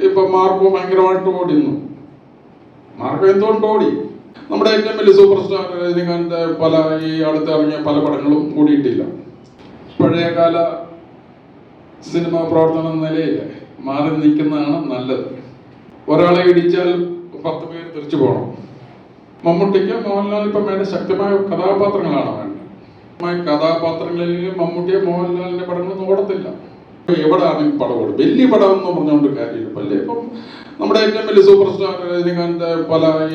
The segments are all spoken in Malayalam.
ഇപ്പം മാർക്കോ ഭയങ്കരമായിട്ട് ഓടിന്നു. മാർക്കോ എന്തുകൊണ്ട് ഓടി? നമ്മുടെ ഏറ്റവും വലിയ സൂപ്പർ സ്റ്റാർ രജനികാന്ത് ഈ അടുത്ത് ഇറങ്ങിയ പല പടങ്ങളും ഓടിയിട്ടില്ല. പഴയകാല സിനിമാ പ്രവർത്തന നിലയിൽ മാറി നിൽക്കുന്നതാണ് നല്ലത്. ഒരാളെ ഇടിച്ചാൽ 10 പേര് തിരിച്ചു പോകണം. മമ്മൂട്ടിക്ക് മോഹൻലാൽ ഇപ്പം വേണ്ട ശക്തമായ കഥാപാത്രങ്ങളാണ് വേണ്ടത്. കഥാപാത്രങ്ങളിൽ മമ്മൂട്ടിയെ മോഹൻലാലിന്റെ പടങ്ങളൊന്നും ഓടത്തില്ല. എവിടെ ആണെങ്കിൽ പടം ഓടും. വലിയ പടം എന്ന് പറഞ്ഞുകൊണ്ട് കാര്യമില്ല. പല്ലേ ഇപ്പം നമ്മുടെ ഏറ്റവും വലിയ സൂപ്പർ സ്റ്റാർ രജനികാന്ത്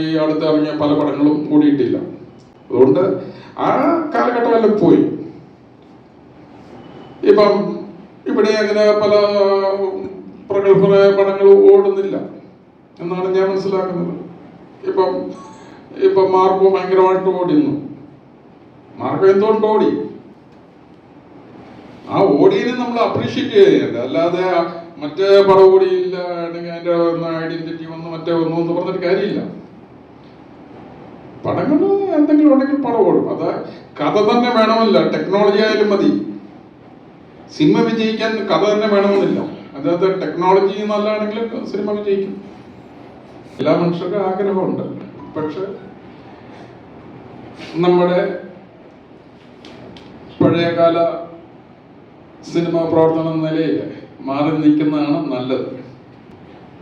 ഈ അടുത്ത് ഇറങ്ങിയ പല പടങ്ങളും ഓടിയിട്ടില്ല. അതുകൊണ്ട് ആ കാലഘട്ടമെല്ലാം പോയി. ഇപ്പം ഇവിടെ അങ്ങനെ പല പ്രഗത്ഭരായ പടങ്ങൾ ഓടുന്നില്ല എന്നാണ് ഞാൻ മനസ്സിലാക്കുന്നത്. ഇപ്പം മാർക്കോ ഭയങ്കരമായിട്ട് ഓടിന്നു. മാർക്കോ എന്തുകൊണ്ട് ഓടി? ആ ഓടിയതിനെ നമ്മൾ അപ്രീഷിയേറ്റ് ചെയ്യേണ്ട, അല്ലാതെ മറ്റേ പടം ഓടിയില്ല അല്ലെങ്കിൽ അതിൻ്റെ ഐഡന്റിറ്റി മറ്റേ ഒന്നും എന്ന് പറഞ്ഞിട്ട് കാര്യമില്ല. പടങ്ങൾ എന്തെങ്കിലും ഉണ്ടെങ്കിൽ പടം ഓടും. അത് കഥ തന്നെ വേണമല്ല, ടെക്നോളജി ആയാലും മതി. സിനിമ വിജയിക്കാൻ കഥ തന്നെ വേണമെന്നില്ല. അതായത് ടെക്നോളജി നല്ലതാണെങ്കിൽ സിനിമ വിജയിക്കും. എല്ലാ മനുഷ്യർക്കും ആഗ്രഹമുണ്ട്. പക്ഷെ നമ്മുടെ പഴയകാല സിനിമാ പ്രവർത്തന നിലയിൽ മാറി നിൽക്കുന്നതാണ് നല്ലത്.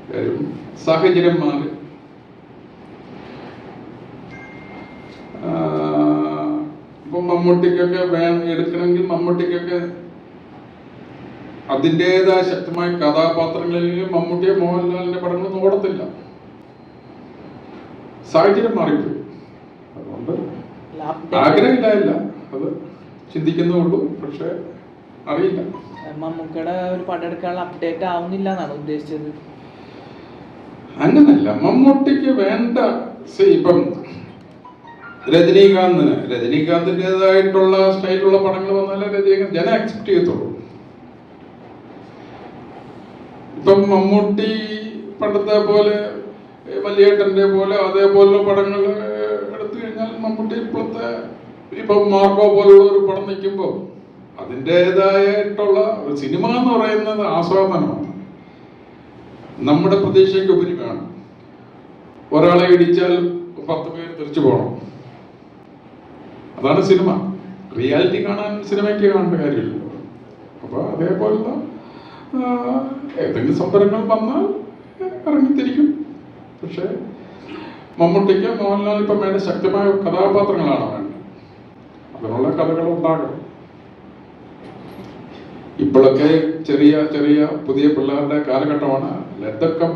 കാര്യം സാഹചര്യം മാറി. ഇപ്പം മമ്മൂട്ടിക്കൊക്കെ എടുക്കണമെങ്കിൽ മമ്മൂട്ടിക്കൊക്കെ അതിൻ്റെതായ ശക്തമായ കഥാപാത്രങ്ങളിൽ മമ്മൂട്ടിയെ മോഹൻലാലിന്റെ പടങ്ങളൊന്നും ഓടത്തില്ല. സാഹചര്യം മാറിപ്പോയി. അതുകൊണ്ട് ആഗ്രഹമില്ല, അത് ചിന്തിക്കുന്നുള്ളൂ. പക്ഷെ അറിയില്ല. മമ്മൂക്കയുടെ ഒരു പടം എടുക്കാനുള്ള അപ്ഡേറ്റ് ആവുന്നില്ല എന്നാണ് ഉദ്ദേശിച്ചത്. അങ്ങനല്ല, മമ്മൂട്ടിക്ക് വേണ്ട ഇപ്പം രജനീകാന്തിൻ്റെതായിട്ടുള്ള സ്റ്റൈലുള്ള പടങ്ങൾ വന്നാലേ രജനീകാന്ത് ജനം അക്സെപ്റ്റ് ചെയ്യത്തുള്ളൂ. ഇപ്പം മമ്മൂട്ടി പണ്ടത്തെ പോലെ വലിയേട്ടന്റെ പോലെ അതേപോലുള്ള പടങ്ങൾ എടുത്തു കഴിഞ്ഞാൽ മമ്മൂട്ടി ഇപ്പോഴത്തെ ഇപ്പം മാർക്കോ പോലുള്ള ഒരു പടം നിൽക്കുമ്പോൾ അതിൻ്റെതായിട്ടുള്ള സിനിമ എന്ന് പറയുന്നത് ആസ്വാദനമാണ്. നമ്മുടെ പ്രതീക്ഷയ്ക്ക് ഉപരി വേണം. ഒരാളെ ഇടിച്ചാൽ 10 പേര് തിരിച്ചു പോകണം. അതാണ് സിനിമ. റിയാലിറ്റി കാണാൻ സിനിമയ്ക്ക് കാണേണ്ട കാര്യമില്ല. അപ്പോൾ അതേപോലുള്ള ഏതെങ്കിലും സംഭരങ്ങൾ വന്നാൽ ഇറങ്ങിത്തിരിക്കും. പക്ഷെ മമ്മൂട്ടിക്ക് മോഹൻലാൽ ഇപ്പം വേണ്ട ശക്തമായ കഥാപാത്രങ്ങളാണ് വേണ്ടത്. അതിനുള്ള കഥകൾ ഉണ്ടാകണം. ഇപ്പോഴൊക്കെ ചെറിയ ചെറിയ പുതിയ പിള്ളേരുടെ കാലഘട്ടമാണ്. Let them come.